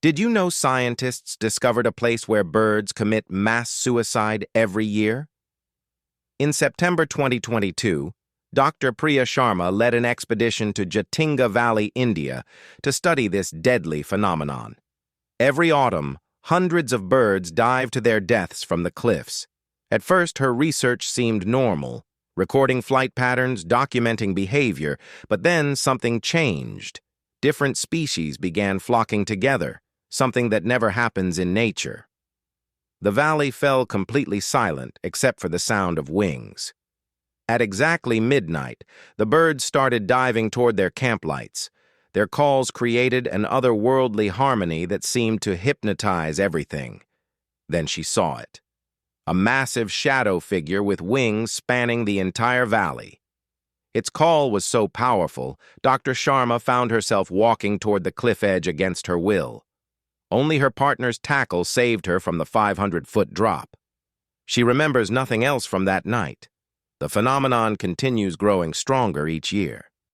Did you know scientists discovered a place where birds commit mass suicide every year? In September 2022, Dr. Priya Sharma led an expedition to Jatinga Valley, India, to study this deadly phenomenon. Every autumn, hundreds of birds dive to their deaths from the cliffs. At first, her research seemed normal, recording flight patterns, documenting behavior, but then something changed. Different species began flocking together, something that never happens in nature. The valley fell completely silent except for the sound of wings. At exactly midnight, the birds started diving toward their camp lights. Their calls created an otherworldly harmony that seemed to hypnotize everything. Then she saw it. A massive shadow figure with wings spanning the entire valley. Its call was so powerful, Dr. Sharma found herself walking toward the cliff edge against her will. Only her partner's tackle saved her from the 500-foot drop. She remembers nothing else from that night. The phenomenon continues growing stronger each year.